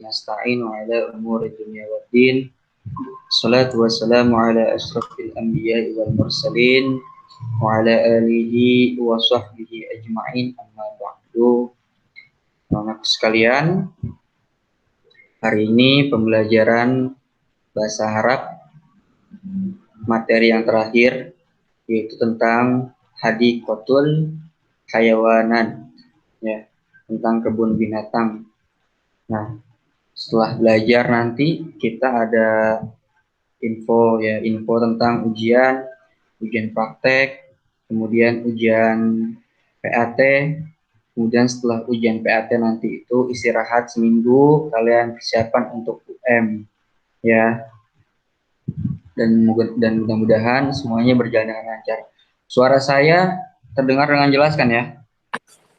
nasta'inu ala umuri dunya waddin. Salatu wassalamu ala asyrafil anbiya'i wal mursalin wa ala alihi wa sahbihi ajma'in, amma ba'du. Anak sekalian, hari ini pembelajaran bahasa Arab materi yang terakhir, yaitu tentang hadikotul hayawanan, ya, tentang kebun binatang. Nah, setelah belajar nanti kita ada info tentang ujian praktek, kemudian ujian PAT, kemudian setelah ujian PAT nanti itu istirahat seminggu, kalian persiapan untuk UM, ya. Dan mudah-mudahan semuanya berjalan dengan lancar. Suara saya terdengar dengan jelas kan ya?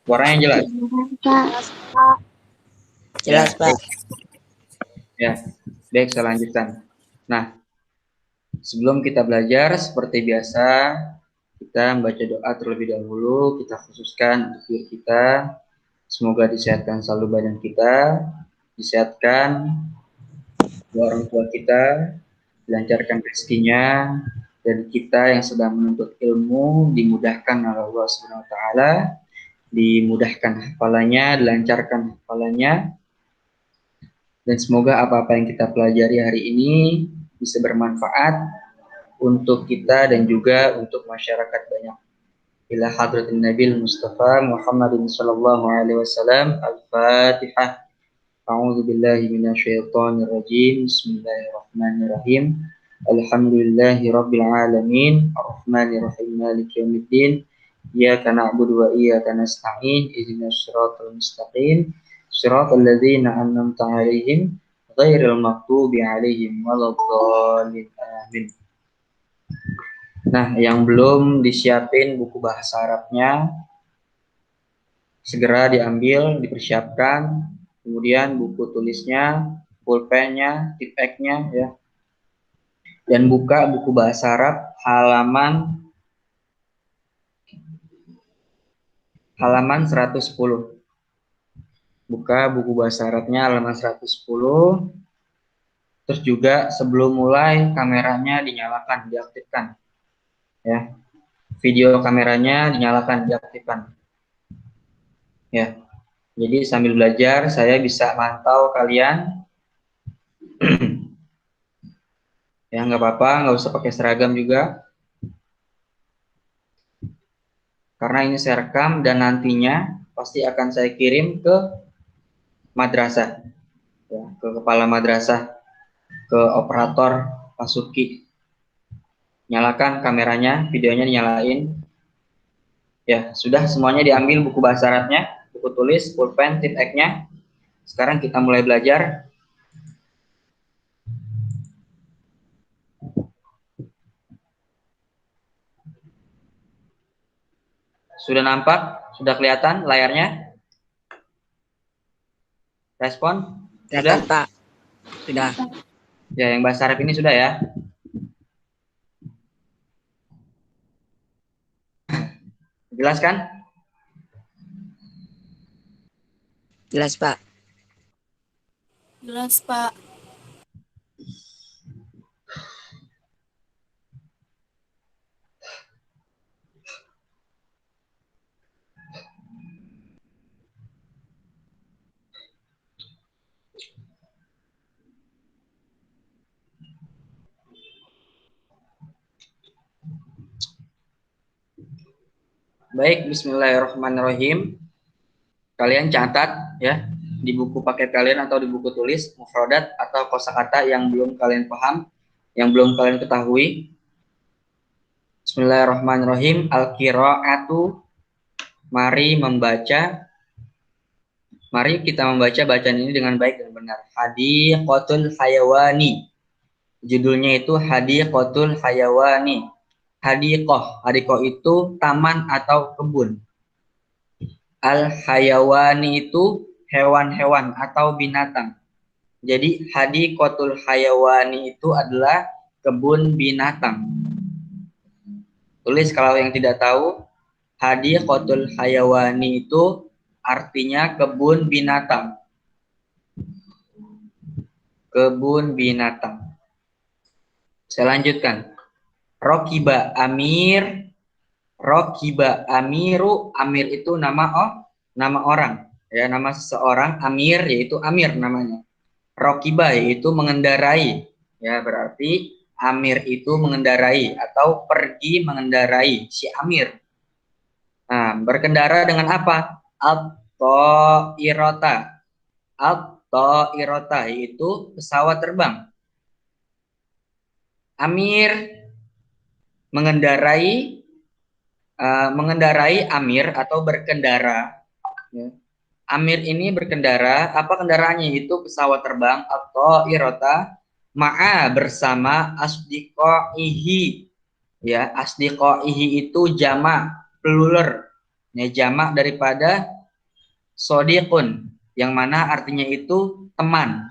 Suaranya jelas? Jelas, Pak. Ya, baik, saya lanjutkan. Nah, sebelum kita belajar, seperti biasa, kita membaca doa terlebih dahulu. Kita khususkan untuk diri kita. Semoga disehatkan selalu badan kita, disehatkan orang tua kita, dilancarkan rezekinya, dan kita yang sedang menuntut ilmu dimudahkan oleh Allah Subhanahu wa taala, dimudahkan hafalannya, dilancarkan hafalannya, dan semoga apa-apa yang kita pelajari hari ini bisa bermanfaat untuk kita dan juga untuk masyarakat banyak. Ila hadratin Nabil Mustafa Muhammadin sallallahu alaihi wasallam. Al-Fatihah. A'udzu billahi minasyaitonir rajim. Bismillahirrahmanirrahim. Alhamdulillahi rabbil alamin. Arrahmanir rahim. Maliki yaumiddin. Iyyaka na'budu wa iyyaka nasta'in. Ihdinas siratal mustaqim. Siratal ladzina an'amta 'alaihim ghairil maghdubi 'alaihim waladdallin. Amin. Nah, yang belum disiapin buku bahasa Arabnya, segera diambil, dipersiapkan. Kemudian buku tulisnya, pulpennya, tipeknya, ya. Dan buka buku bahasa Arab halaman 110. Buka buku bahasa Arabnya halaman 110. Terus juga sebelum mulai kameranya dinyalakan, diaktifkan. Ya. Video kameranya dinyalakan, diaktifkan. Ya. Jadi sambil belajar saya bisa mantau kalian. Ya, nggak apa-apa, nggak usah pakai seragam juga. Karena ini saya rekam dan nantinya pasti akan saya kirim ke madrasah. Ya, ke kepala madrasah, ke operator Pasuki. Nyalakan kameranya, videonya dinyalain. Ya, sudah semuanya diambil buku bahasa Arabnya, buku tulis, pulpen, tipeknya. Sekarang kita mulai belajar. Sudah nampak? Sudah kelihatan layarnya? Respon? Sudah? Pak. Sudah. Ya, yang bahasa Arab ini sudah ya. Jelas kan? Jelas, Pak. Jelas, Pak. Baik, bismillahirrahmanirrahim. Kalian catat ya di buku paket kalian atau di buku tulis mufradat atau kosakata yang belum kalian paham, yang belum kalian ketahui. Bismillahirrahmanirrahim. Al-qiraatu, mari membaca. Mari kita membaca bacaan ini dengan baik dan benar. Hadiqatul hayawani. Judulnya itu Hadiqatul hayawani. Hadiqah itu taman atau kebun. Al-hayawani itu hewan-hewan atau binatang. Jadi hadiqatul hayawani itu adalah kebun binatang. Tulis kalau yang tidak tahu, hadiqatul hayawani itu artinya kebun binatang. kebun binatang. Saya lanjutkan. Rokiba Amir, Rokiba Amiru, Amir itu nama orang, ya, nama seseorang. Amir yaitu Amir namanya. Rokiba yaitu mengendarai, ya, berarti Amir itu mengendarai atau pergi mengendarai si Amir. Nah, berkendara dengan apa? At-Ta'irata. At-Ta'irata yaitu pesawat terbang. Amir mengendarai Amir atau berkendara. Ya. Amir ini berkendara, apa kendaraannya itu pesawat terbang atau irota ma'a bersama asdiqaihi. Ya, asdiqaihi itu jamak plural. Ya, jamak daripada sodiqun yang mana artinya itu teman.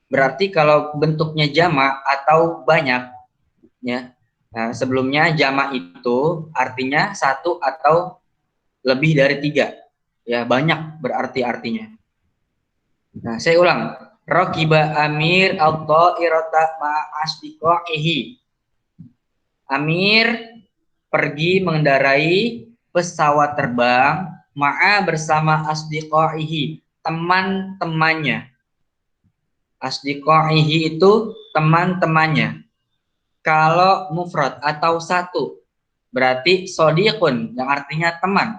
Berarti kalau bentuknya jamak atau banyak, ya. Nah, sebelumnya jamak itu artinya satu atau lebih dari tiga. Ya, banyak berarti artinya. Nah, saya ulang. Rakiba Amir al-ta'irata ma'asdiqaihi. Amir pergi mengendarai pesawat terbang ma'a bersama asdiqaihi, teman-temannya. Asdiqaihi itu teman-temannya. Kalau mufrad atau satu, berarti sodiqun yang artinya teman.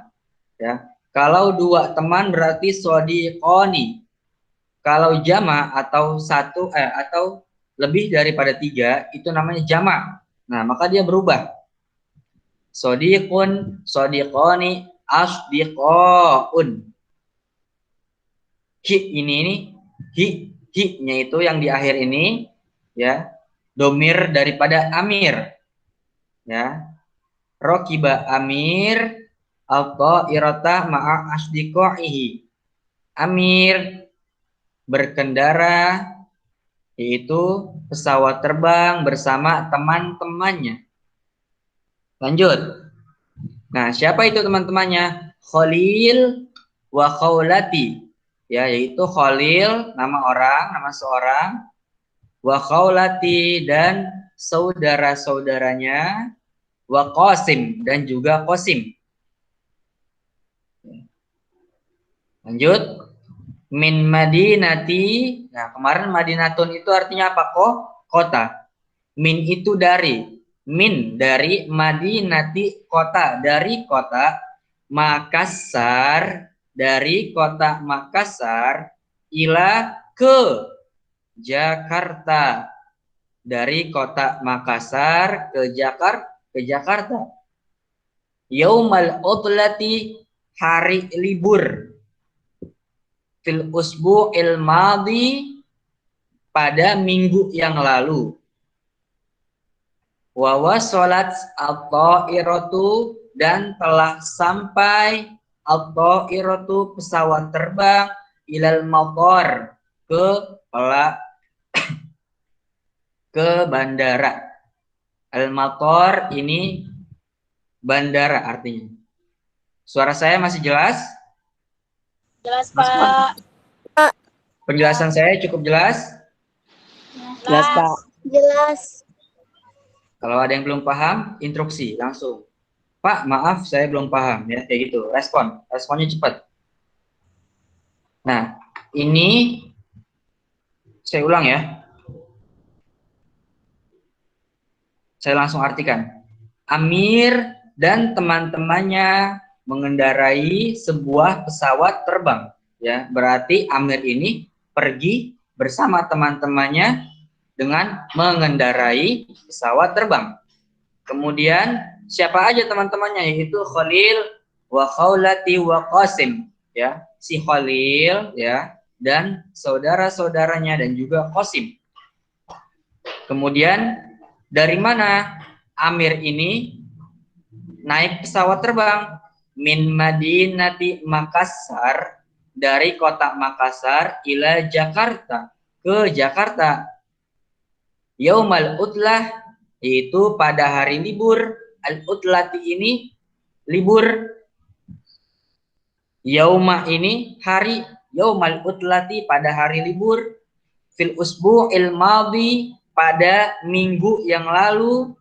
Ya. Kalau dua teman berarti sodiqoni. Kalau jama atau satu atau lebih daripada tiga itu namanya jama. Nah, maka dia berubah. Sodiqun, sodiqoni, asdiqoun. Hi ini hi-nya itu yang di akhir ini, ya, domir daripada amir, ya. Rokiba Amir al-ta'irata ma'a asdiqaihi. Amir berkendara yaitu pesawat terbang bersama teman-temannya. Lanjut. Nah, siapa itu teman-temannya? Khalil wa Khawlati. Ya, yaitu Khalil nama orang, nama seorang, wa Khawlati dan saudara-saudaranya, wa Qasim dan juga Qasim. Lanjut. Min madinati. Nah, kemarin madinatun itu artinya apa? Kota. Min itu dari. Min dari madinati kota, dari kota Makassar, dari kota Makassar ila ke Jakarta. Dari kota Makassar ke Jakarta. Yaumal utlati, hari libur. Fil usbu'il madhi, pada minggu yang lalu. Wa wasalat at-ta'iratu, dan telah sampai at-ta'iratu pesawat terbang ilal matar, ke bandara. Al-matar ini bandara artinya. Suara saya masih jelas? Jelas, Pak. Penjelasan saya cukup jelas? Jelas, Pak. Jelas. Kalau ada yang belum paham, instruksi langsung. Pak, maaf saya belum paham, ya, kayak gitu. Responnya cepat. Nah, ini saya ulang ya. Saya langsung artikan. Amir dan teman-temannya mengendarai sebuah pesawat terbang. Ya, berarti Amir ini pergi bersama teman-temannya dengan mengendarai pesawat terbang. Kemudian siapa aja teman-temannya, yaitu Khalil wa Khawlati wa Qasim, ya, si Khalil, ya, dan saudara-saudaranya dan juga Qasim. Kemudian dari mana Amir ini naik pesawat terbang? Min madinati Makassar, dari kota Makassar ila Jakarta, ke Jakarta. Yaumal utlah, yaitu pada hari libur. Al-utlati ini libur. Yauma ini hari. Yaumal utlati pada hari libur. fil usbu'il madhi, pada minggu yang lalu.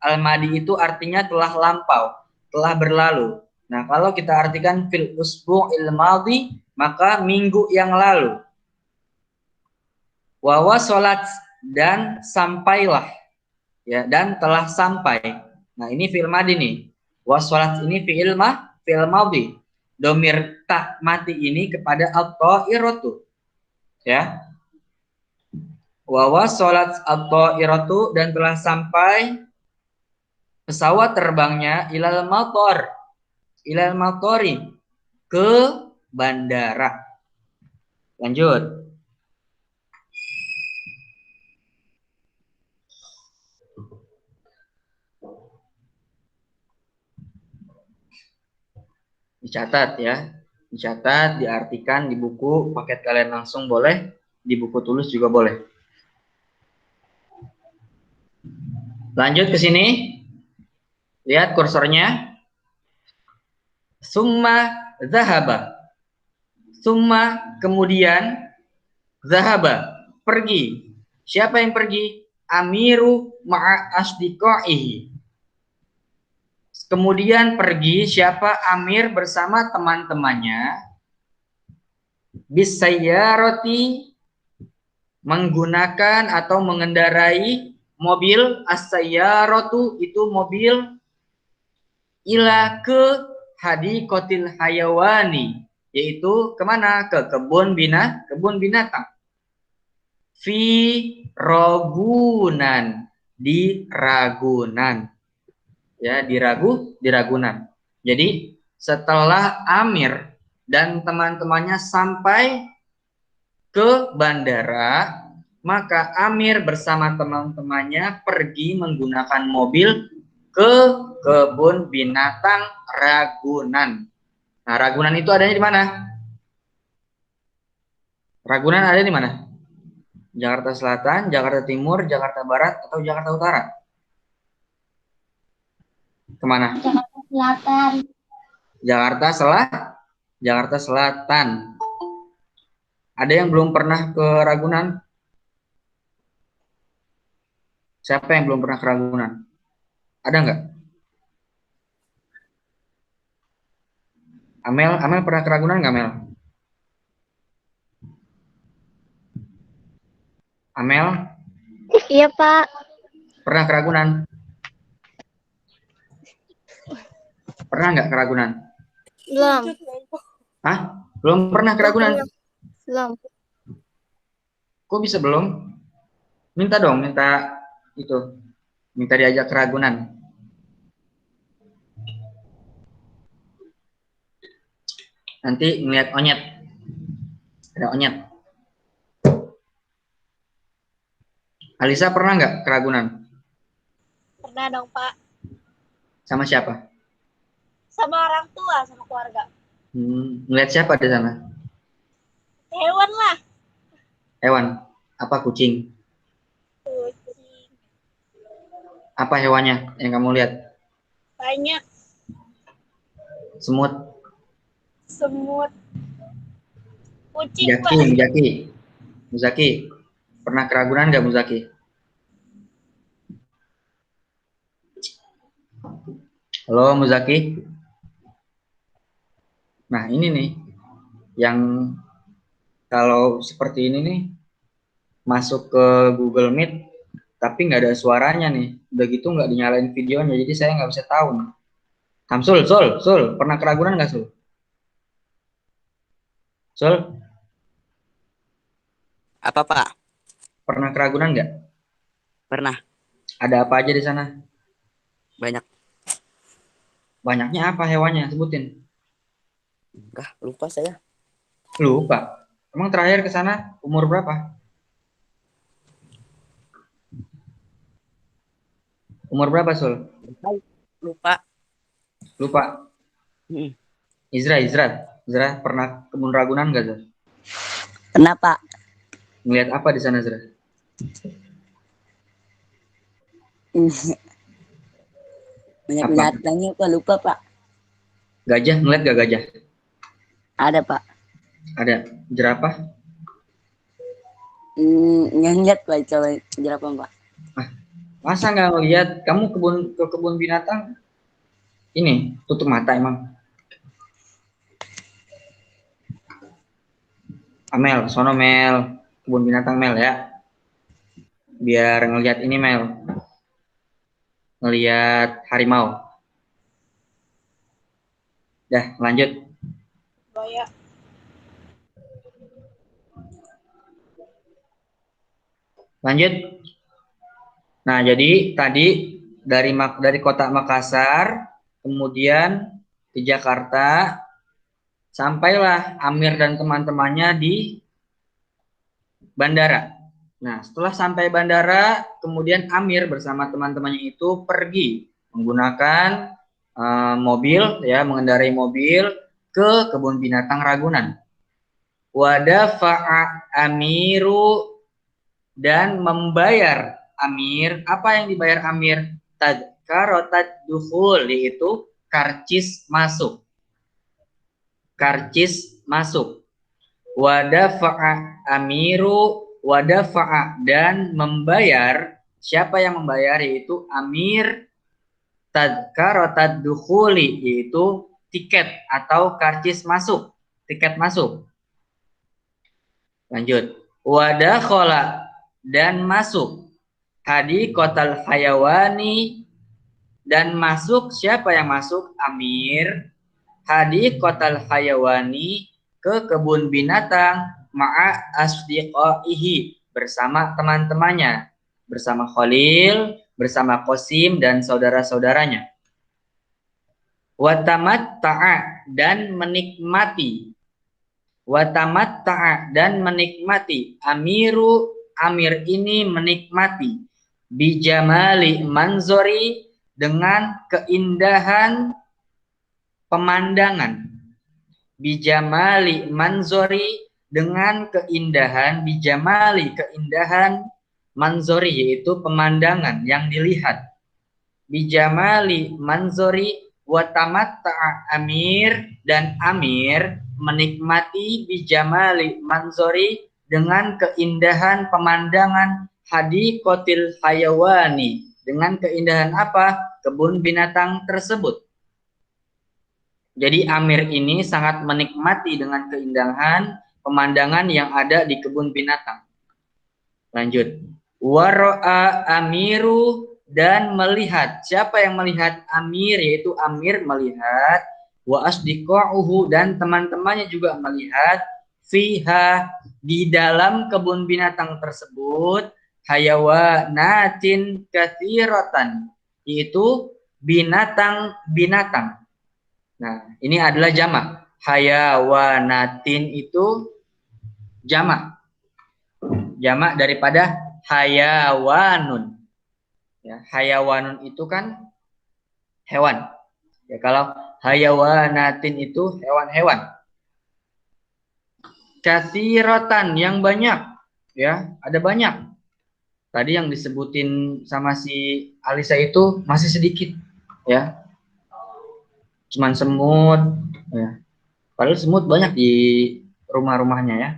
Al-madi itu artinya telah lampau, telah berlalu. Nah, kalau kita artikan fil usbu'il madhi, maka minggu yang lalu. Wa wasalat, dan sampailah, ya, dan telah sampai. Nah, ini fi'il madhi nih. Wasalat ini fi'il madhi. Domir tak mati ini kepada at-ta'iratu, ya. Wa wasalat at-ta'iratu, dan telah sampai pesawat terbangnya ilal matori, ke bandara. Lanjut. Dicatat ya. Dicatat, diartikan di buku paket kalian langsung boleh, di buku tulis juga boleh. Lanjut ke sini. Lihat kursornya. Summa zahaba. Summa, kemudian, zahaba, pergi. Siapa yang pergi? Amiru ma'a asdiqaihi. Kemudian pergi siapa? Amir bersama teman-temannya. Bisayyarati, menggunakan atau mengendarai mobil. As-sayyaratu, itu mobil. Ila, ke hadiqatil hayawani, yaitu kemana? Ke kebun binatang. Fi Ragunan, di Ragunan, ya, di Ragunan. Jadi setelah Amir dan teman-temannya sampai ke bandara, maka Amir bersama teman-temannya pergi menggunakan mobil ke kebun binatang Ragunan. Nah, Ragunan itu adanya di mana? Ragunan ada di mana? Jakarta Selatan, Jakarta Timur, Jakarta Barat, atau Jakarta Utara? Kemana? Jakarta Selatan. Jakarta Selatan. Ada yang belum pernah ke Ragunan? Siapa yang belum pernah ke Ragunan? Ada nggak? Amel pernah ke Ragunan nggak, Mel? Amel? Iya, Pak. Pernah ke Ragunan? Pernah nggak ke Ragunan? Belum. Hah? Belum pernah ke Ragunan? Belum. Kok bisa belum? Minta dong, minta diajak ke Ragunan. Nanti ngeliat onyet. Ada onyet. Alisa pernah nggak ke Ragunan? Pernah dong, Pak. Sama siapa? Sama orang tua, sama keluarga. Ngeliat siapa di sana? Hewan lah. Hewan. Apa? Kucing? Kucing. Apa hewannya yang kamu lihat? Banyak. Semut. Semut. Kucing, Pak. Muzaki. Pernah ke Ragunan nggak, Muzaki? Halo, Muzaki. Nah, ini nih yang kalau seperti ini nih masuk ke Google Meet tapi nggak ada suaranya nih. Udah gitu nggak dinyalain videonya, jadi saya nggak bisa tahu nih. Sul, pernah ke Ragunan nggak, Sul? Sul, Apa, Pak? pernah ke Ragunan nggak? Pernah. Ada apa aja di sana? Banyak. Banyaknya apa hewannya? Sebutin. Enggak, lupa saya. Lupa. Emang terakhir ke sana umur berapa? Umur berapa, Sul? Lupa. Izra, pernah kebun Ragunan nggak, Zra? Kenapa? Ngeliat apa di sana, Zra? Banyak Apa? binatangnya, Pak. Lupa, Pak. Gajah, ngeliat gak gajah? Ada, Pak. Ada. Jerapah? Nyanyiat Pak, coba jelapan Pak. Masa nggak ngeliat? Kamu ke kebun binatang ini tutup mata emang? Amel, sono Mel, kebun binatang Mel ya. Biar ngeliat ini Mel, ngeliat harimau. Dah, lanjut. Buaya. Lanjut. Nah, jadi tadi dari kota Makassar, kemudian ke Jakarta, sampailah Amir dan teman-temannya di bandara. Nah, setelah sampai bandara, kemudian Amir bersama teman-temannya itu pergi menggunakan mobil, ya, mengendarai mobil ke kebun binatang Ragunan. Wadafa'a Amiru, dan membayar Amir. Apa yang dibayar Amir? Tadkarotat dukhul, yaitu karcis masuk. Karcis masuk. Wadafa'a Amiru, wadafa'a, dan membayar. Siapa yang membayar? Yaitu Amir tadkarotat dukhuli, yaitu tiket atau karcis masuk, tiket masuk. Lanjut. Wadakhola, dan masuk. Hadiqatal hayawani, dan masuk. Siapa yang masuk? Amir. Hadiqatal hayawani, ke kebun binatang, ma'a asdiqaihi, bersama teman-temannya, bersama Khalil, bersama Qasim dan saudara-saudaranya. Watamatta'a, dan menikmati. Watamatta'a, dan menikmati. Amiru, Amir ini menikmati. Bijamali manzori, dengan keindahan pemandangan. Bijamali manzori, dengan keindahan. Bijamali, keindahan. Manzori, yaitu pemandangan yang dilihat. Bijamali manzori, watamatta'a Amir, dan Amir menikmati bijamali manzori, dengan keindahan pemandangan. Hadiqatil hayawani, dengan keindahan apa? Kebun binatang tersebut. Jadi Amir ini sangat menikmati dengan keindahan pemandangan yang ada di kebun binatang. Lanjut. Waro'a Amiru, dan melihat. Siapa yang melihat? Amir, yaitu Amir melihat. Wa asdiqa'uhu, dan teman-temannya juga melihat. Fiha, di dalam kebun binatang tersebut, hayawanatin katsiratan, yaitu binatang-binatang. Nah, ini adalah jamak. Hayawanatin itu jamak. Jamak daripada hayawanun. Ya, hayawanun itu kan hewan. Ya, kalau hayawanatin itu hewan-hewan. Katsiratan, yang banyak. Ya, ada banyak. Tadi yang disebutin sama si Alisa itu masih sedikit, ya. Cuman semut, ya. Padahal semut banyak di rumah-rumahnya, ya.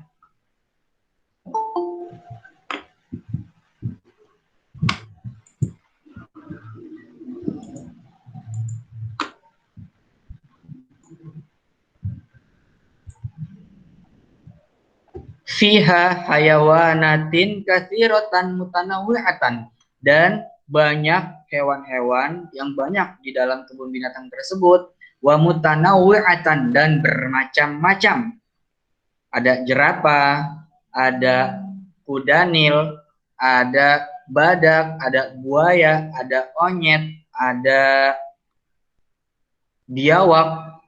Fiha hayawanatin katsiratan mutanawwi'atan, dan banyak hewan-hewan yang banyak di dalam kebun binatang tersebut. Wa mutanawwi'atan, dan bermacam-macam. Ada jerapah, ada kuda nil, ada badak, ada buaya, ada onyet, ada biawak,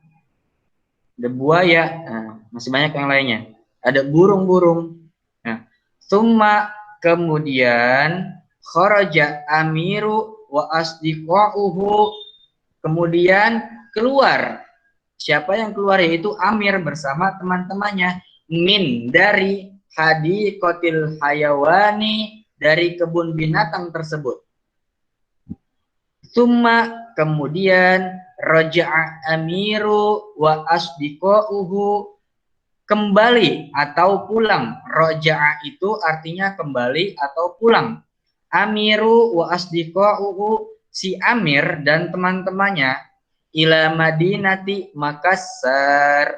ada buaya, nah, masih banyak yang lainnya. Ada burung-burung. Nah, summa, kemudian kharaja Amiru wa asdiqa'uhu, kemudian keluar. Siapa yang keluar? Yaitu Amir bersama teman-temannya. Min, dari hadiqatil hayawani, dari kebun binatang tersebut. Summa, kemudian raja'a Amiru wa asdiqa'uhu, kembali atau pulang. Roja'a itu artinya kembali atau pulang. Amiru wa asdiqa'uhu, si Amir dan teman-temannya, ila Madinati Makassar,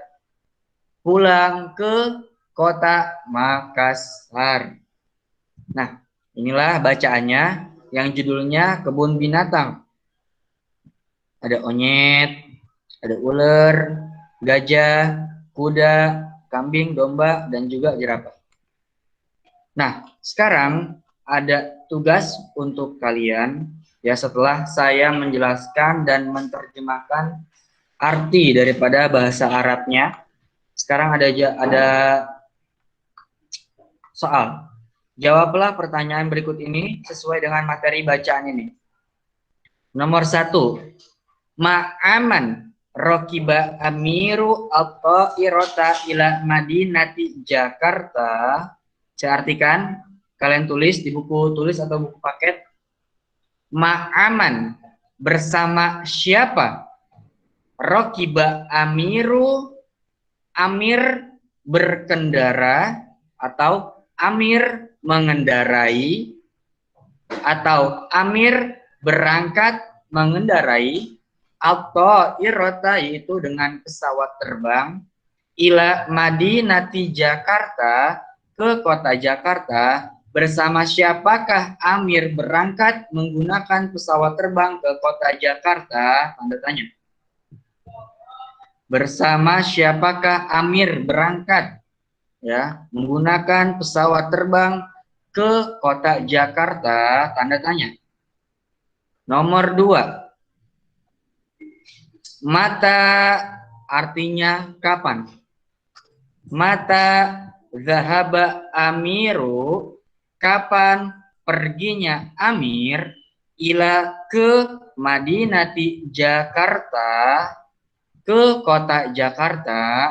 pulang ke kota Makassar. Nah, inilah bacaannya yang judulnya Kebun Binatang. Ada onyet, ada ular, gajah, kuda, kambing, domba, dan juga jerapah. Nah, sekarang ada tugas untuk kalian ya, setelah saya menjelaskan dan menerjemahkan arti daripada bahasa Arabnya. Sekarang ada soal. Jawablah pertanyaan berikut ini sesuai dengan materi bacaan ini. Nomor 1. Ma'aman rokiba amiru at-ta'irata ila Madinati Jakarta. Saya artikan, kalian tulis di buku tulis atau buku paket. Ma'aman, bersama siapa? Rokiba amiru, Amir berkendara, atau Amir mengendarai, atau Amir berangkat mengendarai, atau irota yaitu dengan pesawat terbang, ila Madinati Jakarta, ke kota Jakarta. Bersama siapakah Amir berangkat menggunakan pesawat terbang ke kota Jakarta? Tanda tanya. Bersama siapakah Amir berangkat ya menggunakan pesawat terbang ke kota Jakarta? Tanda tanya. Nomor 2. Mata artinya kapan? Mata zahaba amiru, kapan perginya Amir, ila ke Madinati Jakarta, ke kota Jakarta.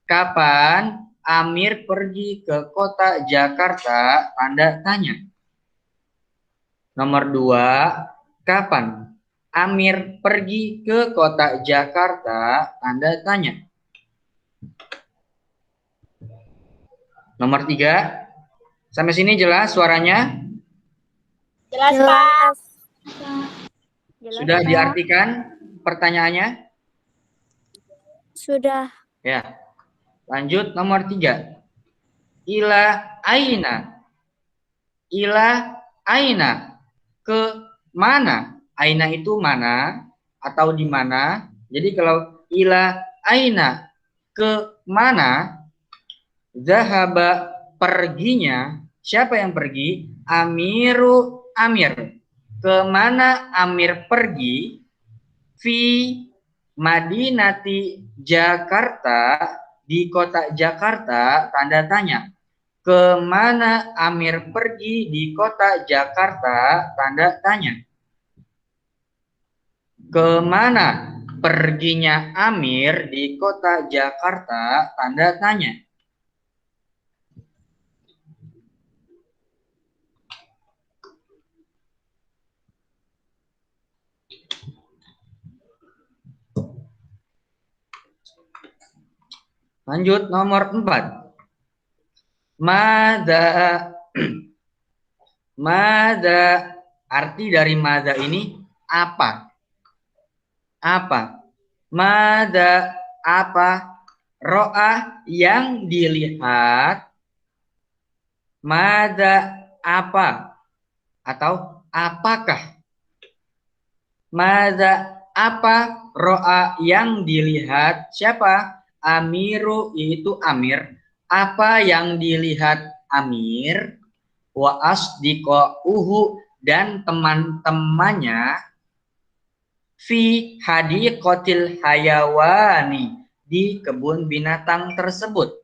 Kapan Amir pergi ke kota Jakarta? Tanda tanya. Nomor 2. Kapan Amir pergi ke kota Jakarta? Tanda tanya. Nomor 3. Sampai sini jelas suaranya? Jelas, Pak. Sudah diartikan pertanyaannya? Sudah. Ya. Lanjut nomor 3. Ila aina. Ila aina. Ke mana? Aina itu mana atau di mana? Jadi kalau ila aina, ke mana? Zahaba, perginya. Siapa yang pergi? Amiru, Amir. Kemana Amir pergi? Fi Madinati Jakarta, di kota Jakarta. Tanda tanya. Kemana Amir pergi di kota Jakarta? Tanda tanya. Kemana perginya Amir di kota Jakarta? Tanda tanya. Lanjut nomor 4. Mada. Mada, arti dari mada ini apa? Apa? Mada, apa? Ro'ah, yang dilihat. Mada, apa? Atau apakah? Mada, apa? Ro'ah, yang dilihat. Siapa? Amiru, itu Amir. Apa yang dilihat Amir? Wa asdiqa'uhu, dan teman-temannya, fi hadiqatil hayawani, di kebun binatang tersebut.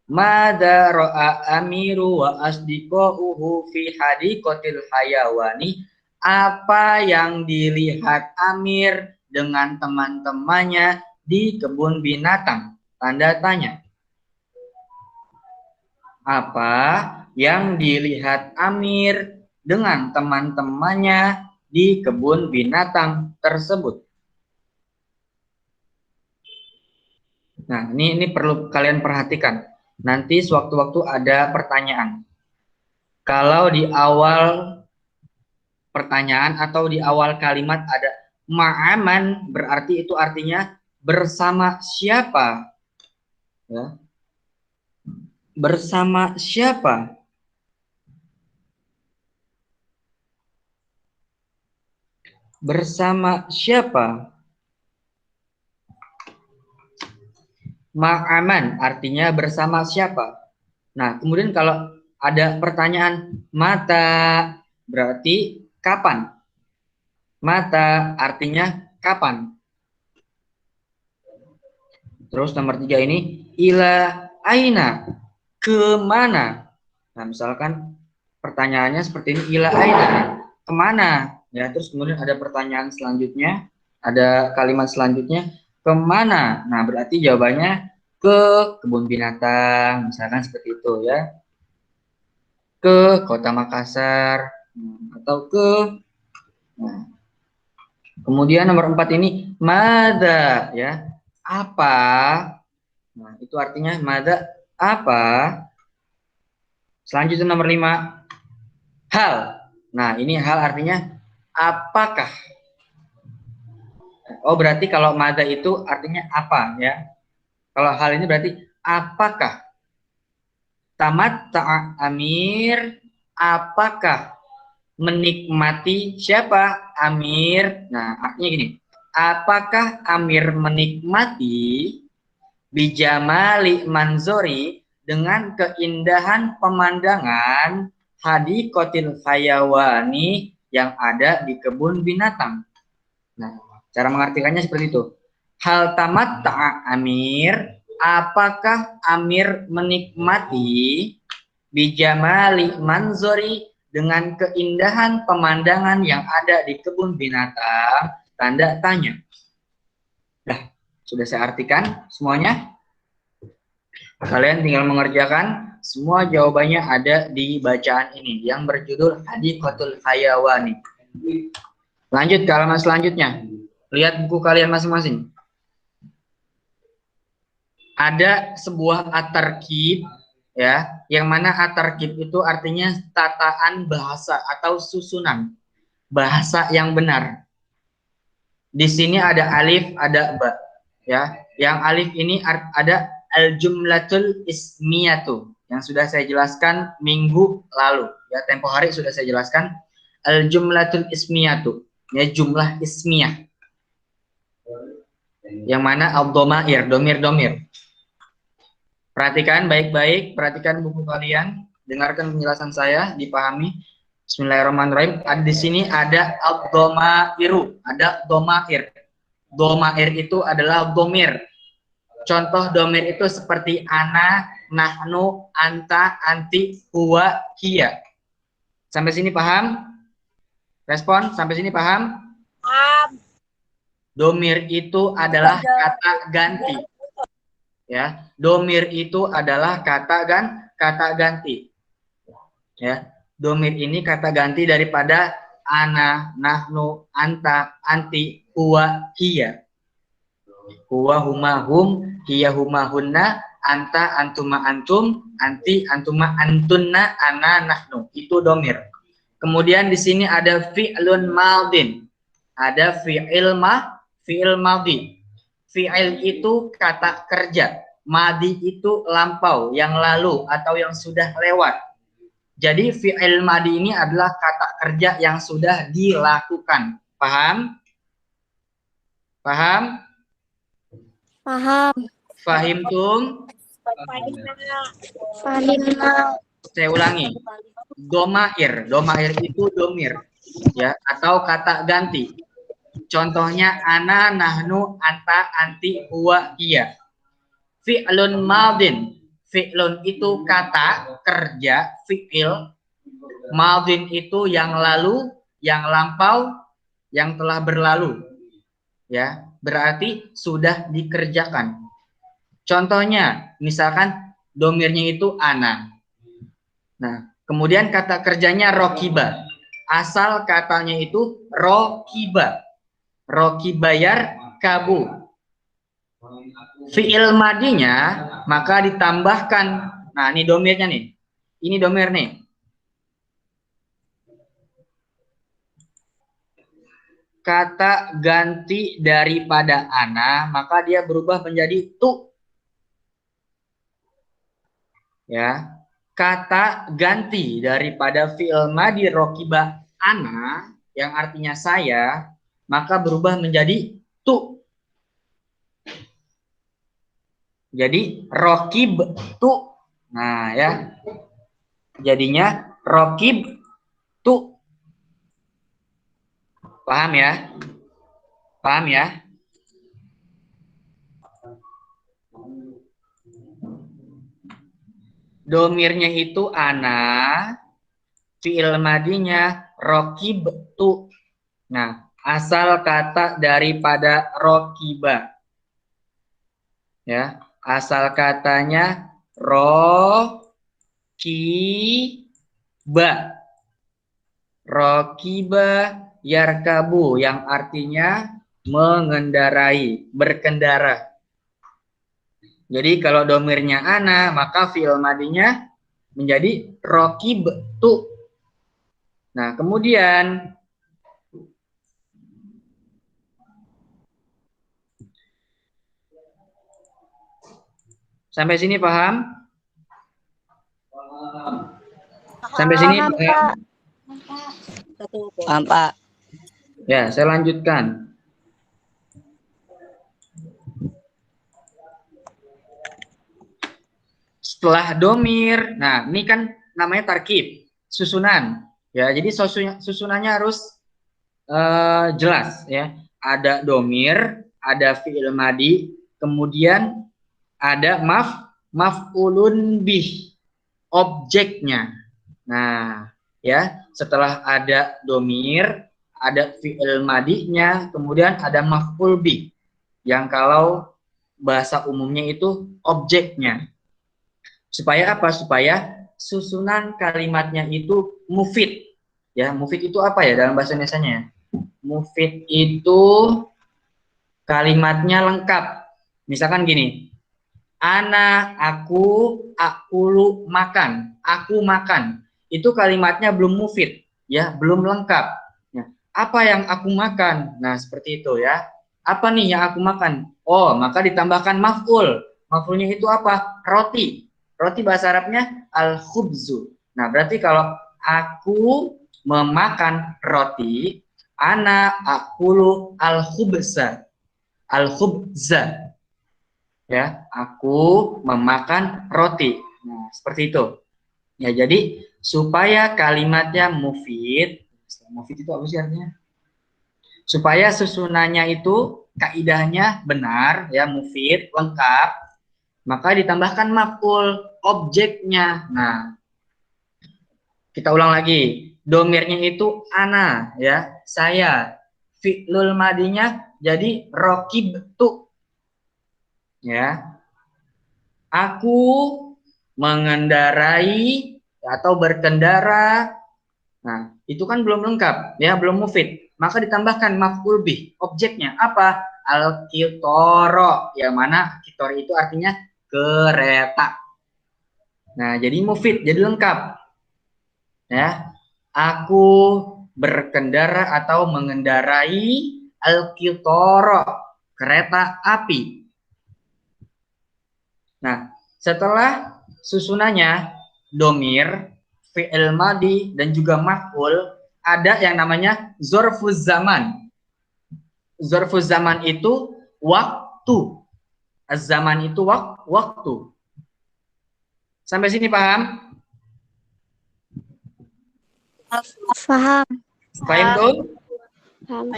Mada ra'a Amiru wa asdiqa'uhu fi hadiqatil hayawani, apa yang dilihat Amir dengan teman-temannya di kebun binatang? Tanda tanya. Apa yang dilihat Amir dengan teman-temannya di kebun binatang tersebut? Nah, ini perlu kalian perhatikan. Nanti sewaktu-waktu ada pertanyaan. Kalau di awal pertanyaan atau di awal kalimat ada ma'aman, berarti itu artinya bersama siapa? Ya. Bersama siapa? Bersama siapa? Ma'aman artinya bersama siapa? Nah, kemudian kalau ada pertanyaan mata, berarti kapan? Mata artinya kapan? Terus nomor 3 ini ila aina, kemana? Nah, misalkan pertanyaannya seperti ini, ila aina, kemana? Ya, terus kemudian ada pertanyaan selanjutnya, ada kalimat selanjutnya, kemana? Nah, berarti jawabannya ke kebun binatang, misalkan seperti itu ya, ke kota Makassar, atau ke. Nah, kemudian nomor 4 ini mada, ya, apa? Nah, itu artinya mada, apa? Selanjutnya nomor 5, hal. Nah, ini hal artinya apakah? Oh, berarti kalau mada itu artinya apa ya? Kalau hal ini berarti apakah? Tamat ta'a amir, apakah menikmati siapa? Amir. Nah, artinya gini. Apakah Amir menikmati bijamali manzori dengan keindahan pemandangan hadikotil hayawani yang ada di kebun binatang? Nah, cara mengartikannya seperti itu. Hal tamat ta'a Amir, apakah Amir menikmati bijamali manzori dengan keindahan pemandangan yang ada di kebun binatang? Tanda tanya. Dah, sudah saya artikan semuanya. Kalian tinggal mengerjakan. Semua jawabannya ada di bacaan ini yang berjudul Hadikotul Hayawani. Lanjut ke halaman selanjutnya. Lihat buku kalian masing-masing. Ada sebuah at-tarkib, ya, yang mana at-tarkib itu artinya tataan bahasa atau susunan bahasa yang benar. Di sini ada alif, ada ba, ya. Yang alif ini ada al-jumlatul ismiyatu yang sudah saya jelaskan minggu lalu, ya, tempo hari sudah saya jelaskan al-jumlatul ismiyatu, ya, jumlah ismiyah. Yang mana al-domair, domir. Perhatikan baik-baik, perhatikan buku kalian, dengarkan penjelasan saya, dipahami. Bismillahirrahmanirrahim. Di sini ada al-domairu, ada domair. Domair itu adalah domir. Contoh domir itu seperti ana, nahnu, anta, anti, huwa, hiya. Sampai sini paham? Respon, sampai sini paham? Paham. Domir itu adalah kata ganti. Ya, domir itu adalah kata ganti. Ya, domir ini kata ganti daripada ana, nahnu, anta, anti, huwa, hiya. Huwa, huma, hum, hiya, huma, hunna, anta, antuma, antum, anti, antuma, antunna, ana, nahnu. Itu domir. Kemudian di sini ada fi'lun maldin. Ada fi'il maldi. Fi'il itu kata kerja. Madi itu lampau, yang lalu atau yang sudah lewat. Jadi fi'il madi ini adalah kata kerja yang sudah dilakukan. Paham? Paham? Paham. Fahimtum? Fahimna. Saya ulangi. Domair. Domair itu domir, ya, atau kata ganti. Contohnya ana, nahnu, anta, anti, huwa, hiya. Fi'lun maldin. Fi'lun itu kata kerja, fi'il. Maldin itu yang lalu, yang lampau, yang telah berlalu. Ya, berarti sudah dikerjakan. Contohnya, misalkan domirnya itu ana. Nah, kemudian kata kerjanya rokiba. Asal katanya itu rokiba. Rokibayar kabu. fi'il madinya, maka ditambahkan. Nah, ini domirnya nih. Ini domir nih. Kata ganti daripada ana, maka dia berubah menjadi tu. Ya. Kata ganti daripada fi'il madi rokiba ana, yang artinya saya, maka berubah menjadi tu. Jadi rokib tu. Nah ya, jadinya rokib tu. Paham ya? Paham ya? Domirnya itu ana, fi'il madinya rokib tu. Nah, asal kata daripada rokiba. Ya, asal katanya rokiba. Rokiba yarkabu, yang artinya mengendarai, berkendara. Jadi kalau domirnya ana, maka fi'il madinya menjadi rokib tu. Nah, kemudian sampai sini paham? Sampai sini Paham, paham? Pak. Paham, Pak. Ya, saya lanjutkan. Setelah domir, nah ini kan namanya tarkib, susunan. Ya, jadi susunannya harus jelas ya. Ada domir, ada fi'il madi, kemudian ada maf'ulun bih, objeknya. Nah, ya, setelah ada domir, ada fi'il madinya, kemudian ada maf'ul bih, yang kalau bahasa umumnya itu objeknya. Supaya apa? Supaya susunan kalimatnya itu mufid. Ya, mufid itu apa ya dalam bahasa Indonesianya? Mufid itu kalimatnya lengkap. Misalkan gini, ana, akulu, makan, aku makan. Itu kalimatnya belum mufid, ya, belum lengkap. Ya, apa yang aku makan? Nah, seperti itu ya. Apa nih yang aku makan? Oh, maka ditambahkan maf'ul. Maf'ulnya itu apa? Roti. Roti bahasa Arabnya al-khubzu. Nah, berarti kalau aku memakan roti, ana akulu al-khubza. Al-khubza. Ya, aku memakan roti. Nah, seperti itu. Ya, jadi supaya kalimatnya mufid itu apa sih artinya? Supaya susunannya itu kaidahnya benar, ya, mufid, lengkap, maka ditambahkan maf'ul, objeknya. Nah, kita ulang lagi. Domirnya itu ana, ya, saya. Fi'lul madinya jadi rokibtu. Ya. Aku mengendarai atau berkendara. Nah, itu kan belum lengkap, ya, belum mufid. Maka ditambahkan maf'ul bih, objeknya apa? Al-kitoro, yang mana kitoro itu artinya kereta. Nah, jadi mufid, jadi lengkap. Ya, aku berkendara atau mengendarai al-kitoro, kereta api. Nah, setelah susunannya domir, fi'il madi, dan juga maf'ul, ada yang namanya zorfuz zaman. Zorfuz zaman itu waktu. Az-zaman itu waktu. Sampai sini paham? Paham. Paham tuh? Paham.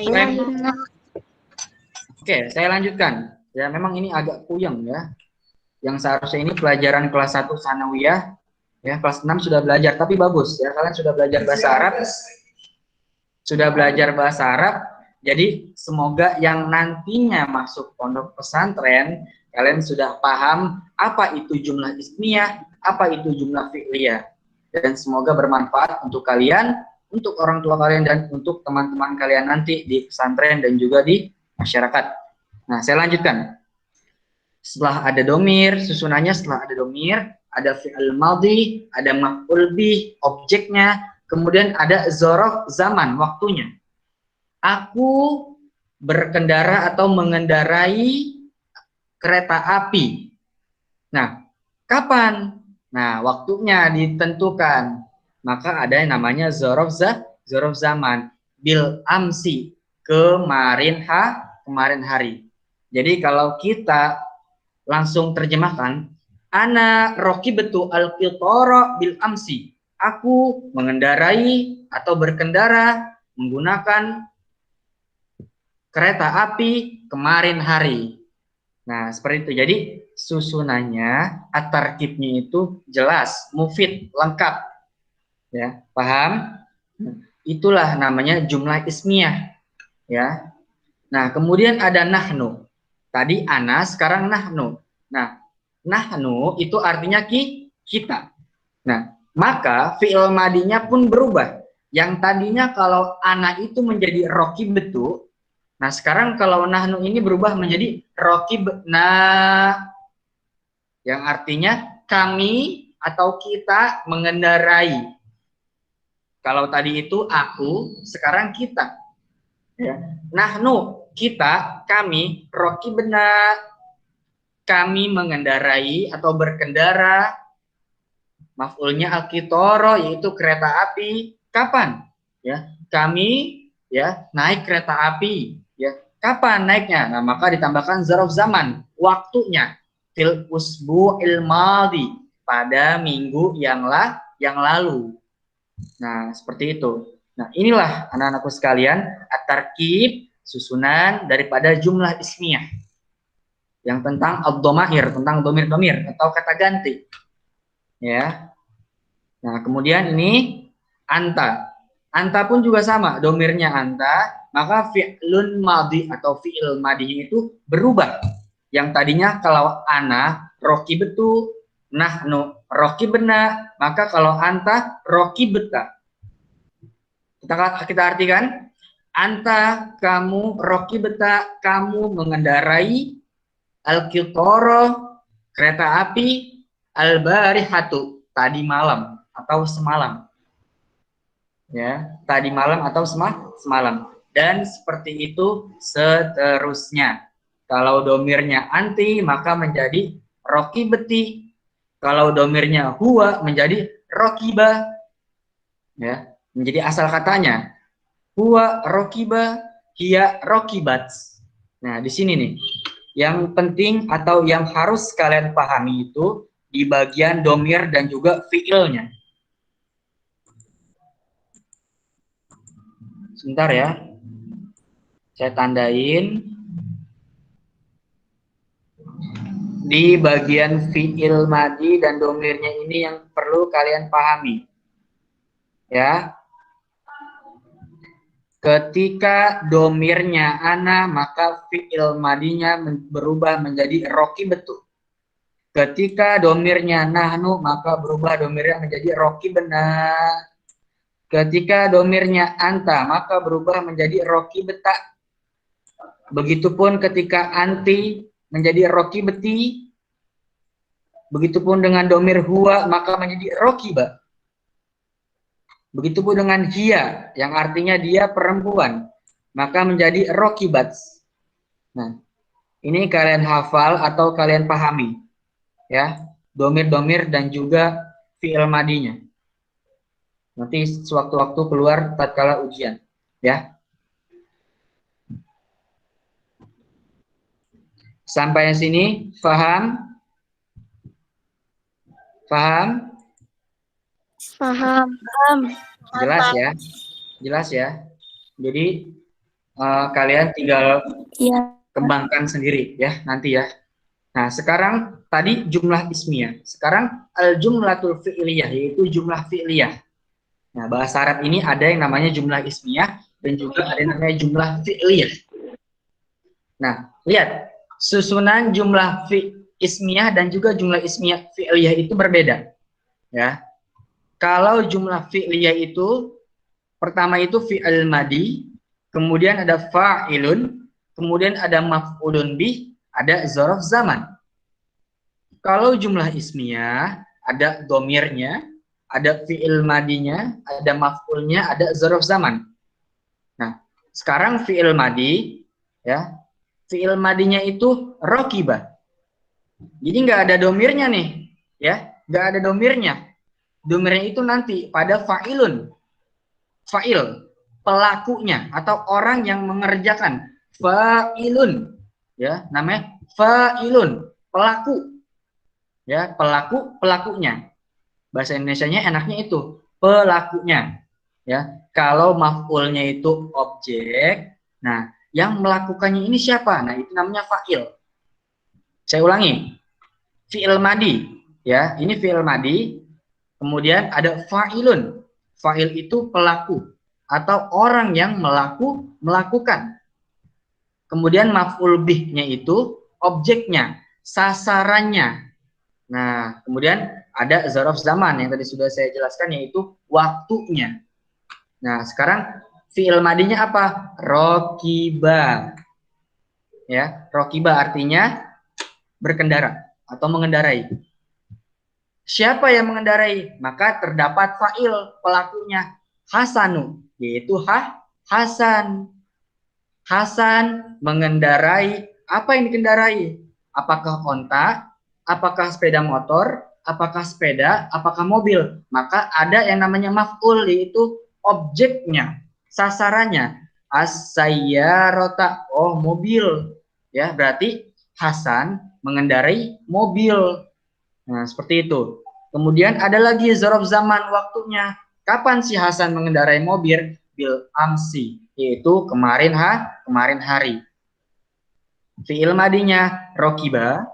Oke, saya lanjutkan. Ya, memang ini agak puyeng ya. Yang seharusnya ini pelajaran kelas 1 sanawiyah, ya, kelas 6 sudah belajar, tapi bagus ya, kalian sudah belajar bahasa Arab, jadi semoga yang nantinya masuk pondok pesantren, kalian sudah paham apa itu jumlah ismiyah, apa itu jumlah fi'liyah, dan semoga bermanfaat untuk kalian, untuk orang tua kalian, dan untuk teman-teman kalian nanti di pesantren dan juga di masyarakat. Nah, saya lanjutkan. setelah ada domir, susunannya setelah ada domir, ada fi'il madhi, ada maf'ul bih, objeknya, kemudian ada zorof zaman, waktunya. Aku berkendara atau mengendarai kereta api. Nah, kapan? Nah, waktunya ditentukan. Maka ada yang namanya zorof zaman. Bil amsi, kemarin hari. Jadi kalau kita langsung terjemahkan, ana raqibtu al-qitara bil amsi. Aku mengendarai atau berkendara menggunakan kereta api kemarin hari. Nah, seperti itu. Jadi susunannya at-tarkibnya itu jelas, mufid, lengkap. Ya, paham? Itulah namanya jumlah ismiyah, ya. Nah, kemudian ada nahnu. Tadi ana, sekarang nahnu. Nah, nahnu itu artinya kita. Nah, maka fi'il madinya pun berubah. Yang tadinya kalau ana itu menjadi raqibtu, nah sekarang kalau nahnu ini berubah menjadi raqibna, yang artinya kami atau kita mengendarai. Kalau tadi itu aku, sekarang kita. Ya. Nahnu, kita, kami, raqibna, kami mengendarai atau berkendara, maf'ulnya al-qitara, yaitu kereta api. Kapan? Ya, kami ya naik kereta api. Ya, kapan naiknya? Nah, maka ditambahkan zarf zaman, waktunya. Fil usbu'il madhi, pada minggu yang lalu. Nah, seperti itu. Nah, inilah anak-anakku sekalian, at-tarkib, susunan daripada jumlah ismiyah. Yang tentang ad-dhamair, tentang domir-domir atau kata ganti. Ya. Nah, kemudian ini anta. Anta pun juga sama, domirnya anta, maka fi'lun madhi atau fi'il madhi itu berubah. Yang tadinya kalau ana raqibtu, nahnu raqibna, maka kalau anta raqibta. Kita artikan, anta, kamu, raqibta, kamu mengendarai, al-qitara, kereta api, al-barihatu, tadi malam atau semalam. Ya, tadi malam atau semalam. Dan seperti itu seterusnya. Kalau domirnya anti, maka menjadi raqibti. Kalau domirnya huwa, menjadi raqiba. Ya, menjadi asal katanya. Huwa raqiba, hiya raqibat. Nah, di sini nih. Yang penting atau yang harus kalian pahami itu di bagian domir dan juga fiilnya. Sebentar ya. Saya tandain. Di bagian fi'il madi dan domirnya ini yang perlu kalian pahami. Ya. Ketika domirnya ana, maka fi'il madinya berubah menjadi raqibtu. Ketika domirnya nahnu, maka berubah domirnya menjadi raqibna. Ketika domirnya anta, maka berubah menjadi raqibta. Begitupun ketika anti menjadi raqibti. Begitupun dengan domir huwa, maka menjadi raqiba. Begitupun dengan hiya, yang artinya dia perempuan, maka menjadi raqibat. Nah, ini kalian hafal atau kalian pahami. Ya, domir-domir dan juga fi'il madinya. Nanti sewaktu-waktu keluar tatkala ujian, ya. Sampai sini paham? Paham? Paham. Jelas ya? Jelas ya? Jadi kalian tinggal Iya. kembangkan sendiri ya nanti ya. Nah, sekarang tadi jumlah ismiyah. Sekarang al-jumlatul fi'liyah, yaitu jumlah fi'liyah. Nah, bahasa Arab ini ada yang namanya jumlah ismiyah dan juga ada yang namanya jumlah fi'liyah. Nah, lihat susunan jumlah ismiyah dan juga jumlah ismiyah fi'liyah itu berbeda. Ya. Kalau jumlah fi'liyah itu pertama itu fi'il madi, kemudian ada fa'ilun, kemudian ada maf'ulun bih, ada dzaraf zaman. Kalau jumlah ismiyah, ada domirnya, ada fi'il madinya, ada maf'ulnya, ada zarf zaman. Nah, sekarang fi'il madi, ya, fi'il madinya itu rokibah. Jadi nggak ada domirnya nih, ya, nggak ada domirnya. Domirnya itu nanti pada fa'ilun, fa'il, pelakunya atau orang yang mengerjakan. Fa'ilun, ya, namanya fa'ilun, pelaku, ya, pelakunya. Bahasa Indonesianya enaknya itu pelakunya, ya. Kalau maf'ulnya itu objek, nah yang melakukannya ini siapa? Nah itu namanya fa'il. Saya ulangi, fi'il madi, ya, ini fi'il madi. Kemudian ada fa'ilun. Fa'il itu pelaku atau orang yang melakukan. Kemudian maf'ul bih-nya itu objeknya, sasarannya. Nah, kemudian ada zarf zaman yang tadi sudah saya jelaskan, yaitu waktunya. Nah, sekarang fi'il madinya apa? Rokiba. Ya, rokiba artinya berkendara atau mengendarai. Siapa yang mengendarai? Maka terdapat fa'il, pelakunya Hasanu, yaitu Hasan. Hasan mengendarai, apa yang dikendarai? Apakah onta, apakah sepeda motor, apakah sepeda, apakah mobil? Maka ada yang namanya maf'ul, yaitu objeknya, sasarannya. As-sayyarata, oh mobil. Ya, berarti Hasan mengendarai mobil. Nah, seperti itu. Kemudian ada lagi zarf zaman, waktunya. Kapan si Hasan mengendarai mobil? Bil amsi, yaitu kemarin kemarin hari. Fi'il madinya rokiba,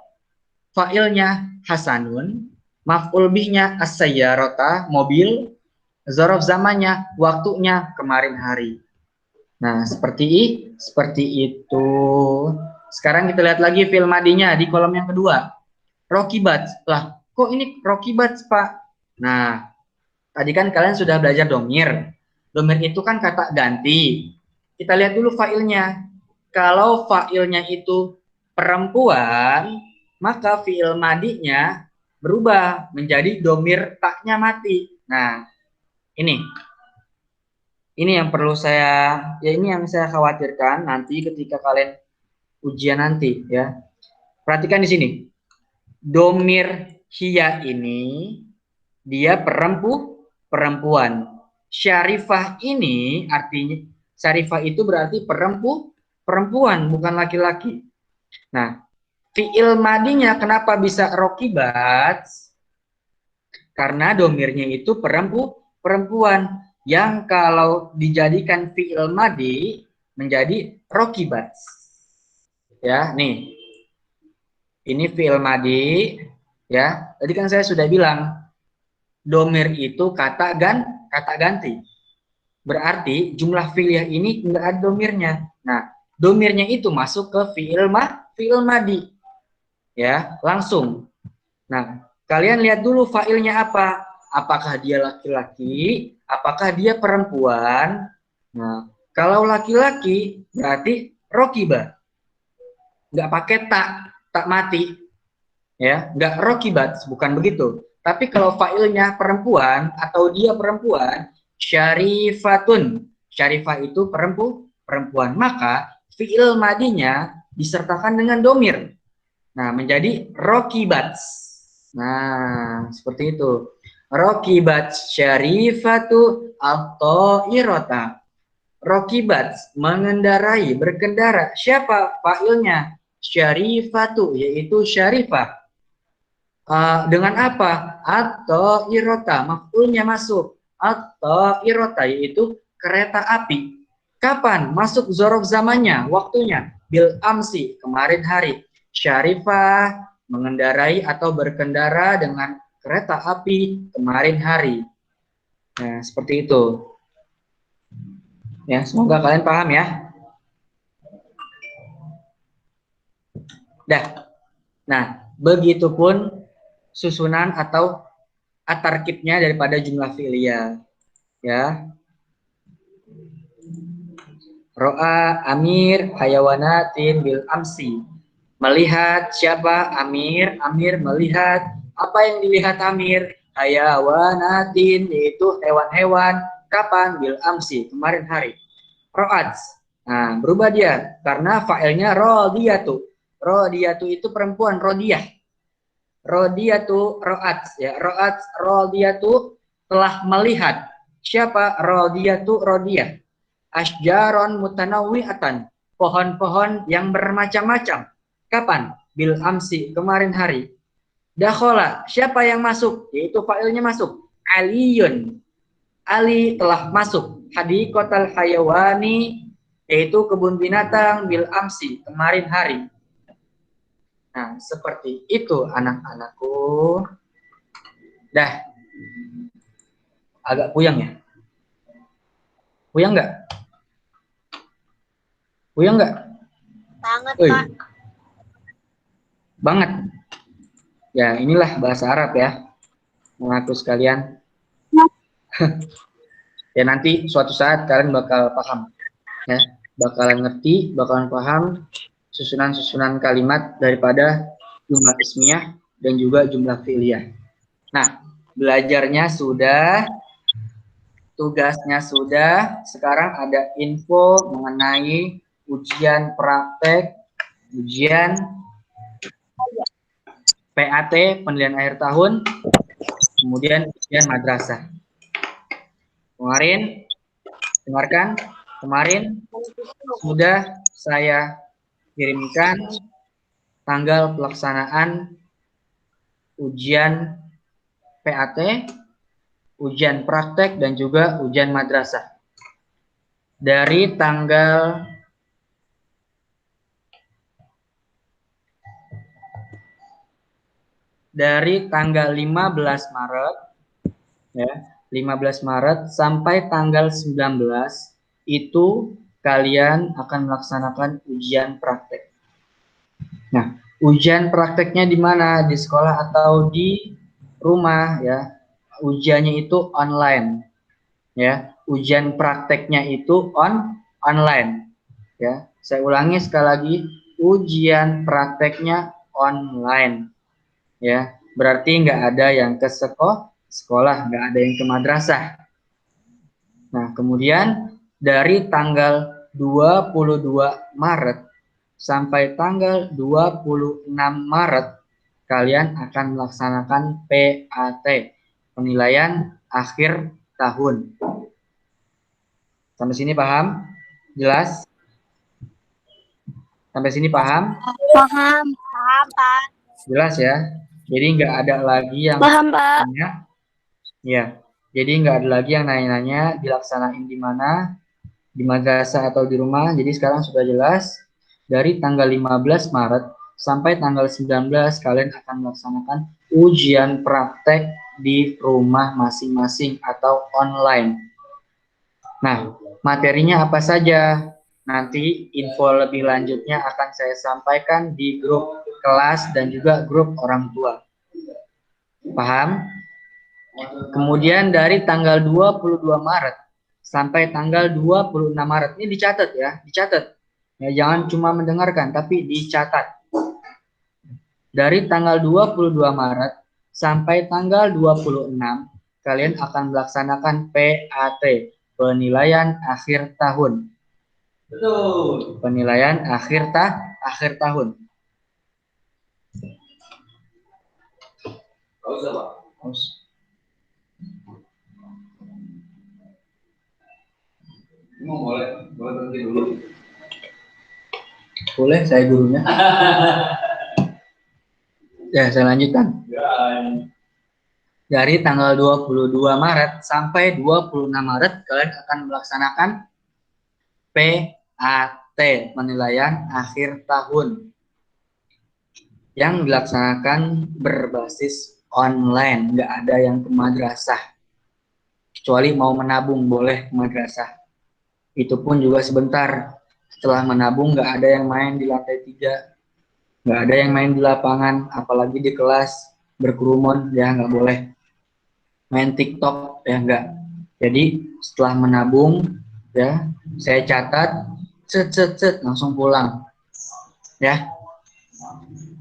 fa'ilnya Hasanun, maf'ul bihnya as-sayyarata, mobil, zarf zamannya, waktunya kemarin hari. Nah, seperti itu. Sekarang kita lihat lagi fi'il madinya di kolom yang kedua. Rokibat. Lah, kok ini rokibat, Pak? Nah, tadi kan kalian sudah belajar domir. Domir itu kan kata ganti. Kita lihat dulu fa'ilnya. Kalau fa'ilnya itu perempuan, maka fi'il madinya berubah menjadi domir taknya mati. Nah, ini yang perlu ini yang saya khawatirkan nanti ketika kalian ujian nanti, ya. Perhatikan di sini. Domir hiya ini dia perempuan. Syarifah ini artinya, syarifah itu berarti perempuan, bukan laki-laki. Nah, fi'il madinya kenapa bisa rokibat? Karena domirnya itu perempuan yang kalau dijadikan fi'il madi menjadi rokibat. Ya, nih. Ini fi'il madi, ya. Tadi kan saya sudah bilang domir itu kata ganti. Berarti jumlah fi'il ini enggak ada domirnya. Nah, domirnya itu masuk ke fi'il madi. Ya, langsung. Nah, kalian lihat dulu fa'ilnya apa? Apakah dia laki-laki? Apakah dia perempuan? Nah, kalau laki-laki berarti rokiba. Enggak pakai tak mati. Ya, enggak rokibat, bukan begitu. Tapi kalau fa'ilnya perempuan atau dia perempuan, syarifatun. Syarifah itu perempuan. Maka fi'il madinya disertakan dengan domir. Nah, menjadi rokibat. Nah, seperti itu. Rokibat syarifatu at-ta'irata. Rokibat mengendarai, berkendara. Siapa fa'ilnya? Syarifatu, yaitu syarifah. Dengan apa? Atau irota, maf'ulnya masuk. Atau irota, yaitu kereta api. Kapan? Masuk zorof zamannya, waktunya. Bil amsi, kemarin hari. Syarifah mengendarai atau berkendara dengan kereta api kemarin hari. Nah, seperti itu. Ya, semoga kalian paham ya. Dah. Nah, begitupun susunan atau atarkibnya daripada jumlah fi'liyah, ya. Ro'a amir hayawanatin bil amsi. Melihat siapa? Amir. Amir melihat. Apa yang dilihat Amir? Hayawanatin, yaitu hewan-hewan. Kapan? Bil amsi, kemarin hari. Ro'ats. Nah, berubah dia karena fa'ilnya rodiyatu. Rodiyatu itu perempuan, rodiyah. Rodiyatu ro'ats ya. Ro'ats rodiyatu telah melihat. Siapa? Rodiyatu rodiyah. Asjaron mutanawwi'atan. Pohon-pohon yang bermacam-macam. Kapan? Bil amsi, kemarin hari. Dakhola, siapa yang masuk? Yaitu fa'ilnya masuk. Aliyun. Ali telah masuk. Hadikotal hayawani, yaitu kebun binatang, bil amsi, kemarin hari. Nah, seperti itu anak-anakku. Dah. Agak puyeng ya? Puyeng nggak? Puyeng nggak? Banget, Oi, Pak. banget. Ya, inilah bahasa Arab ya. Mengaku sekalian. Ya, nanti suatu saat kalian bakal paham. Ya, bakalan ngerti, bakalan paham susunan-susunan kalimat daripada jumlah ismiyah dan juga jumlah fi'liyah. Nah, belajarnya sudah, tugasnya sudah, sekarang ada info mengenai ujian praktek, ujian PAT, penilaian akhir tahun, kemudian ujian madrasah. Kemarin, dengarkan, kemarin sudah saya kirimkan tanggal pelaksanaan ujian PAT, ujian praktek, dan juga ujian madrasah. Dari tanggal 15 Maret, ya, 15 Maret sampai tanggal 19 itu kalian akan melaksanakan ujian praktek. Nah, ujian prakteknya di mana? Di sekolah atau di rumah ya? Ujiannya itu online. Ya, ujian prakteknya itu online. Ya, saya ulangi sekali lagi, ujian prakteknya online. Ya, berarti nggak ada yang ke sekolah, nggak ada yang ke madrasah. Nah, kemudian dari tanggal 22 Maret sampai tanggal 26 Maret kalian akan melaksanakan PAT, penilaian akhir tahun. Sampai sini paham? Jelas? Sampai sini paham? Paham. Paham, Pak. Jelas ya? Jadi nggak ada lagi yang Paham, Pak. nanya. Ya, jadi nggak ada lagi yang nanya-nanya dilaksanain di mana, di madrasah atau di rumah. Jadi sekarang sudah jelas. Dari tanggal 15 Maret sampai tanggal 19 kalian akan melaksanakan ujian praktek di rumah masing-masing atau online. Nah, materinya apa saja? Nanti info lebih lanjutnya akan saya sampaikan di grup kelas dan juga grup orang tua. Paham? Kemudian dari tanggal 22 Maret sampai tanggal 26 Maret. Ini dicatat ya, dicatat. Ya, jangan cuma mendengarkan, tapi dicatat. Dari tanggal 22 Maret sampai tanggal 26, kalian akan melaksanakan PAT, penilaian akhir tahun. Betul. Penilaian akhir tahun. Boleh berhenti dulu. Boleh, saya gurunya. Ya, saya lanjutkan. Dari tanggal 22 Maret sampai 26 Maret kalian akan melaksanakan PAT, penilaian akhir tahun, yang dilaksanakan berbasis online, nggak ada yang ke madrasah. Kecuali mau menabung boleh ke madrasah. Itu pun juga sebentar. Setelah menabung nggak ada yang main di lantai 3, nggak ada yang main di lapangan, apalagi di kelas berkerumun, ya nggak boleh. Main TikTok ya nggak. Jadi setelah menabung ya saya catat, cet langsung pulang ya.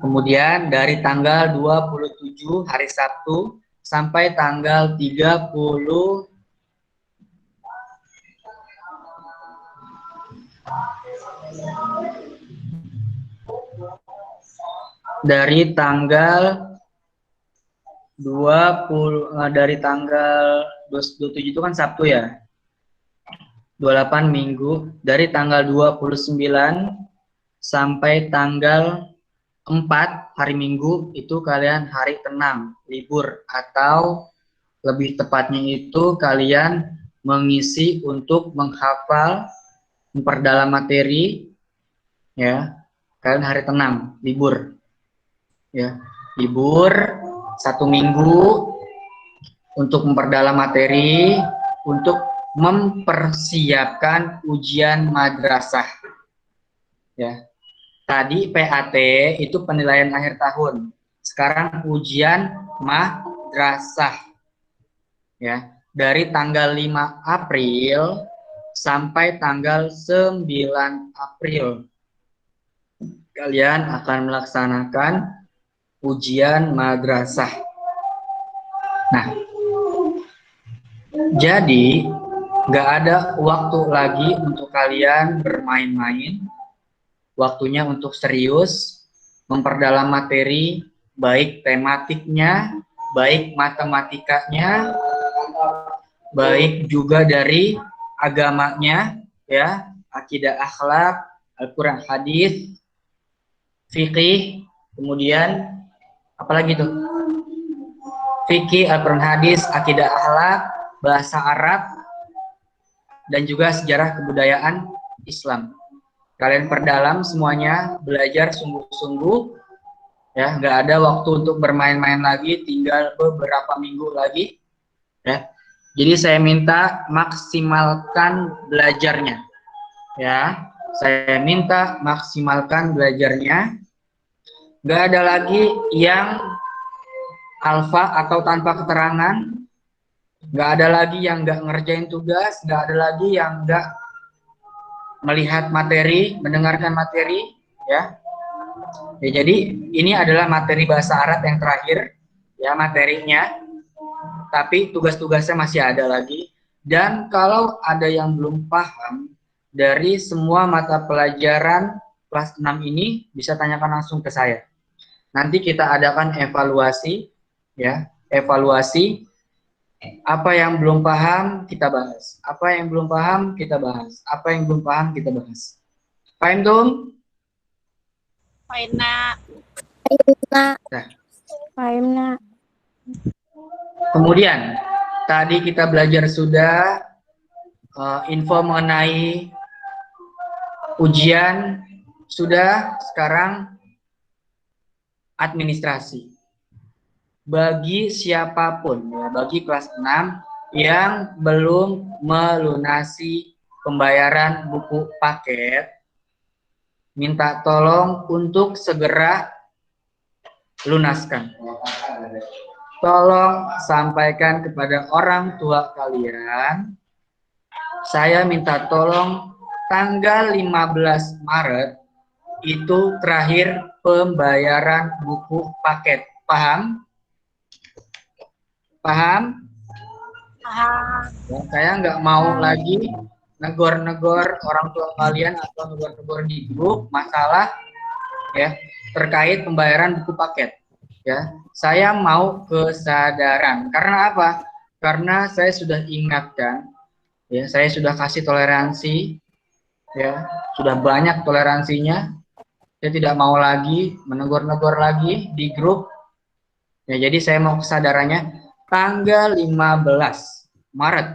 Kemudian dari tanggal 27 hari Sabtu sampai tanggal 30 dari tanggal 27 itu kan Sabtu ya. 28 Minggu dari tanggal 29 sampai tanggal 4 hari Minggu itu kalian hari tenang, libur, atau lebih tepatnya itu kalian mengisi untuk menghafal, memperdalam materi, ya. Kalian hari tenang, libur, ya, libur 1 minggu untuk memperdalam materi, untuk mempersiapkan ujian madrasah, ya. Tadi PAT itu penilaian akhir tahun. Sekarang ujian madrasah. Ya, dari tanggal 5 April sampai tanggal 9 April. Kalian akan melaksanakan ujian madrasah. Nah, jadi nggak ada waktu lagi untuk kalian bermain-main. Waktunya untuk serius, memperdalam materi, baik tematiknya, baik matematikanya, baik juga dari agamanya, ya, akidah akhlak, Al-Quran hadis, fikih, kemudian apalagi tuh? Fikih, Al-Quran hadis, akidah akhlak, bahasa Arab, dan juga sejarah kebudayaan Islam. Kalian perdalam semuanya, belajar sungguh-sungguh, ya, nggak ada waktu untuk bermain-main lagi, tinggal beberapa minggu lagi, ya. Jadi saya minta maksimalkan belajarnya, ya. Saya minta maksimalkan belajarnya. Nggak ada lagi yang alfa atau tanpa keterangan, nggak ada lagi yang nggak ngerjain tugas, nggak ada lagi yang nggak melihat materi, mendengarkan materi, ya. Ya, jadi ini adalah materi bahasa Arab yang terakhir, ya, materinya. Tapi tugas-tugasnya masih ada lagi. Dan kalau ada yang belum paham dari semua mata pelajaran kelas 6 ini, bisa tanyakan langsung ke saya. Nanti kita adakan evaluasi, ya, evaluasi. Apa yang belum paham kita bahas. Apa yang belum paham kita bahas. Apa yang belum paham kita bahas. Paham tuh? Fine, Nak. Nah, Paham, Nak. kemudian tadi kita belajar sudah info mengenai ujian sudah, sekarang administrasi. Bagi siapapun, ya, bagi kelas 6 yang belum melunasi pembayaran buku paket, minta tolong untuk segera lunaskan. Tolong sampaikan kepada orang tua kalian, saya minta tolong tanggal 15 Maret itu terakhir pembayaran buku paket. Paham? Paham? Paham. Ya, saya nggak mau lagi negor-negor orang tua kalian atau negor-negor di grup masalah, ya, terkait pembayaran buku paket. Ya, saya mau kesadaran. Karena apa? Karena saya sudah ingatkan, ya, saya sudah kasih toleransi, ya, sudah banyak toleransinya. Saya tidak mau lagi menegur-negur lagi di grup. Ya, jadi saya mau kesadarannya tanggal 15 Maret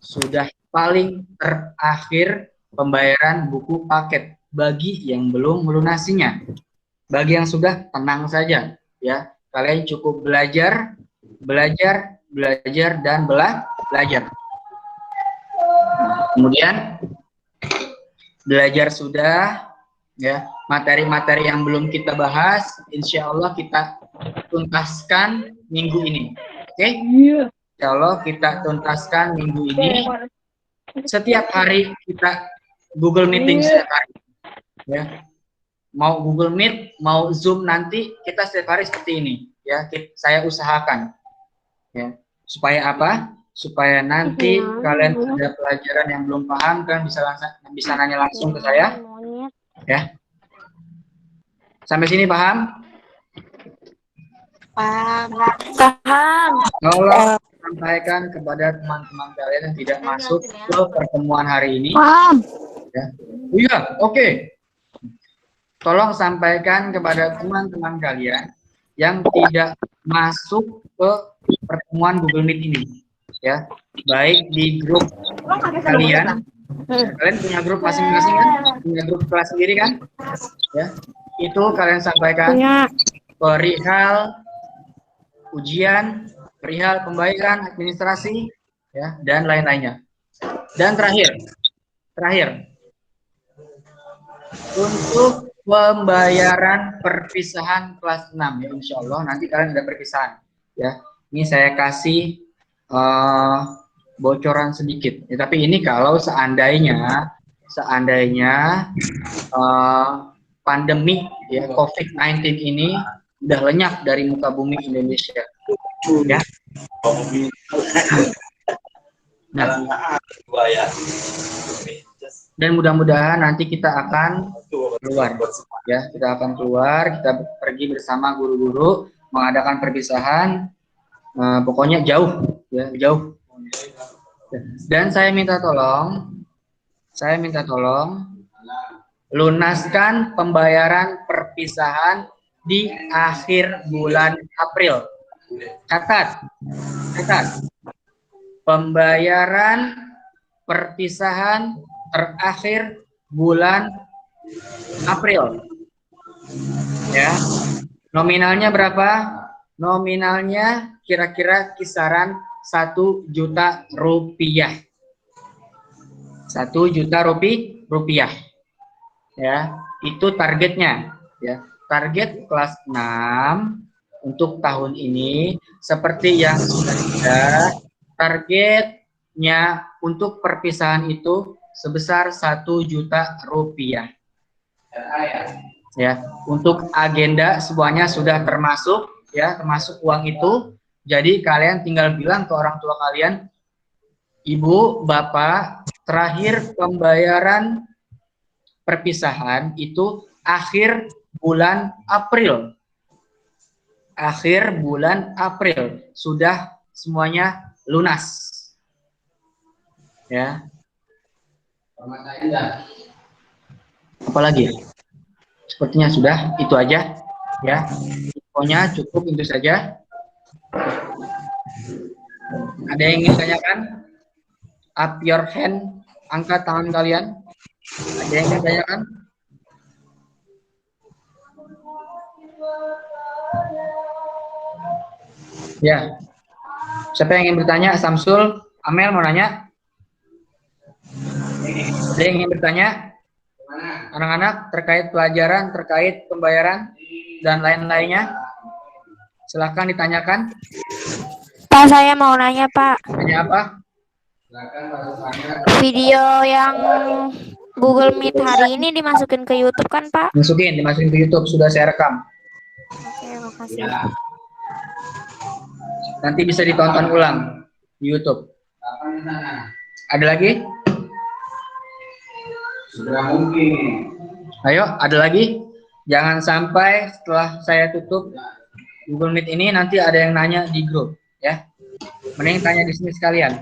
sudah paling terakhir pembayaran buku paket bagi yang belum melunasinya. Bagi yang sudah, tenang saja, ya. Kalian cukup belajar, belajar, belajar, dan belajar. Kemudian belajar sudah, ya, materi-materi yang belum kita bahas, insya Allah kita tuntaskan minggu ini. Oke? Insya Allah kita tuntaskan minggu ini. Setiap hari kita Google Meeting setiap hari, ya. mau Google Meet, mau Zoom nanti kita setiap hari seperti ini ya. Saya usahakan ya. Supaya apa? Supaya nanti kalian ada pelajaran yang belum paham kan bisa nanya langsung ke saya ya. Sampai sini paham? Paham. Tolong sampaikan kepada teman-teman kalian yang tidak masuk ke pertemuan hari ini. Paham. Ya. Iya, oke. Tolong sampaikan kepada teman-teman kalian yang tidak masuk ke pertemuan Google Meet ini, ya. Baik di grup kalian, kalian punya grup masing-masing kan? Punya grup kelas sendiri kan? Ya. Itu kalian sampaikan perihal ujian, perihal pembayaran administrasi, ya, dan lain-lainnya. Dan terakhir, untuk pembayaran perpisahan kelas 6 ya, insya Allah nanti kalian ada perpisahan ya. Ini saya kasih bocoran sedikit ya, tapi ini kalau seandainya pandemi ya COVID-19 ini udah lenyap dari muka bumi Indonesia ya. Nah, dan mudah-mudahan nanti kita akan keluar ya, kita pergi bersama guru-guru mengadakan perpisahan, pokoknya jauh ya, jauh. Dan saya minta tolong lunaskan pembayaran perpisahan di akhir bulan April. Catat. Pembayaran perpisahan terakhir bulan April. Ya. Nominalnya berapa? Nominalnya kira-kira kisaran 1 juta rupiah. 1 juta rupiah. Ya, itu targetnya ya. Target kelas 6 untuk tahun ini seperti yang sudah ada, targetnya untuk perpisahan itu sebesar 1 juta rupiah. Ya, untuk agenda semuanya sudah termasuk ya, termasuk uang itu. Jadi kalian tinggal bilang ke orang tua kalian, Ibu, Bapak, terakhir pembayaran perpisahan itu akhir bulan April. Akhir bulan April sudah semuanya lunas. Ya. Apalagi? Sepertinya sudah itu aja ya. Pokoknya cukup itu saja. Ada yang ingin tanyakan? Up your hand, angkat tangan kalian. Ada yang ingin tanyakan? Ya. Siapa yang ingin bertanya? Samsul, Amel mau nanya? Ada yang ingin bertanya? Anak-anak terkait pelajaran, terkait pembayaran dan lain-lainnya? Silahkan ditanyakan. Pak, saya mau nanya, Pak. Tanya apa? Video yang Google Meet hari ini dimasukin ke YouTube kan, Pak? Dimasukin ke YouTube, sudah saya rekam. Oke, makasih. Nanti bisa ditonton ulang di YouTube. Ada lagi? Sudah mungkin. Ayo, ada lagi? Jangan sampai setelah saya tutup Google Meet ini nanti ada yang nanya di grup, ya. Mending tanya di sini sekalian.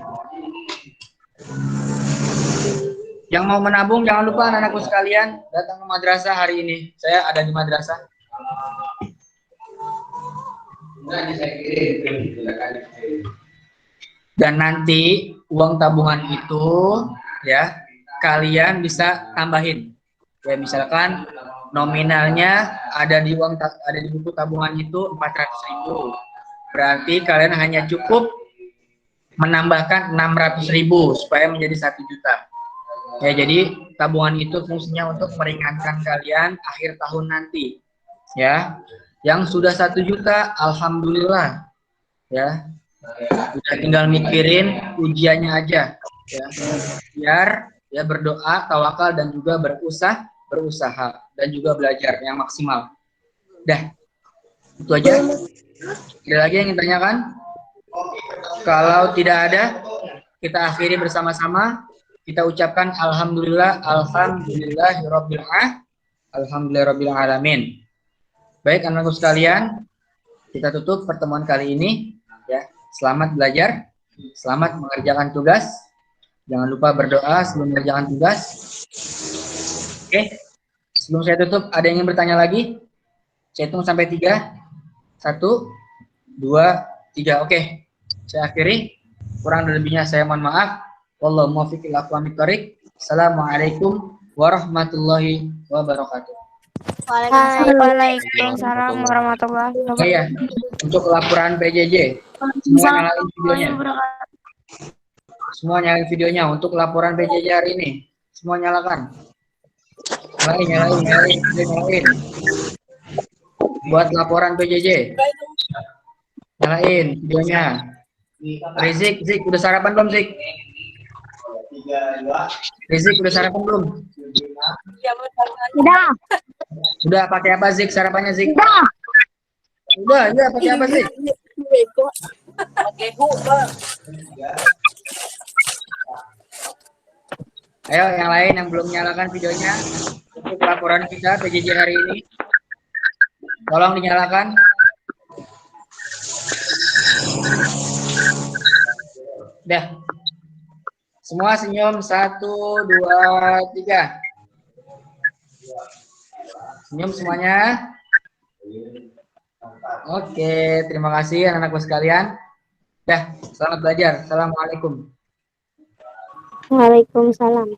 Yang mau menabung jangan lupa anak-anakku sekalian datang ke madrasah hari ini. Saya ada di madrasah. Dan nanti uang tabungan itu ya kalian bisa tambahin. Ya misalkan nominalnya ada di buku tabungan itu 400.000. Berarti kalian hanya cukup menambahkan 600.000 supaya menjadi 1 juta. Ya, jadi tabungan itu fungsinya untuk meringankan kalian akhir tahun nanti. Ya. Yang sudah 1 juta, alhamdulillah. Ya. Udah tinggal mikirin ujiannya aja. Ya. Biar ya berdoa, tawakal dan juga berusaha, dan juga belajar yang maksimal. Dah, itu aja. Ada lagi yang ingin tanyakan? Kalau tidak ada, kita akhiri bersama-sama. Kita ucapkan alhamdulillah, alhamdulillahirabbil alamin. Baik anak-anakku sekalian, kita tutup pertemuan kali ini ya. Selamat belajar, selamat mengerjakan tugas. Jangan lupa berdoa sebelum mengerjakan tugas. Oke. Sebelum saya tutup, ada yang ingin bertanya lagi? Saya hitung sampai 3. 1, 2, 3. Oke. Saya akhiri. Kurang dan lebihnya saya mohon maaf. Wallahu muwaffiq ila aqwamit thoriq. Assalamualaikum warahmatullahi wabarakatuh. Waalaikumsalam warahmatullahi Oh wabarakatuh. iya, untuk laporan PJJ, semua nyalain videonya. Semua nyalain videonya untuk laporan PJJ hari ini. Semua nyalakan. Nyalain. Buat laporan PJJ. Nyalain videonya. Rizik, udah sarapan belum, Zik? Rizik, udah sarapan belum? Udah. Udah, pakai apa, Zik? Sarapannya, Zik? Udah, ya, pakai apa, Zik? Ayo, yang lain yang belum nyalakan videonya untuk laporan kita PJJ hari ini, tolong dinyalakan. Dah. Semua senyum. 1, 2, 3. Senyum semuanya. Oke, terima kasih anak-anakku sekalian. Dah, selamat belajar. Assalamualaikum. Waalaikumsalam.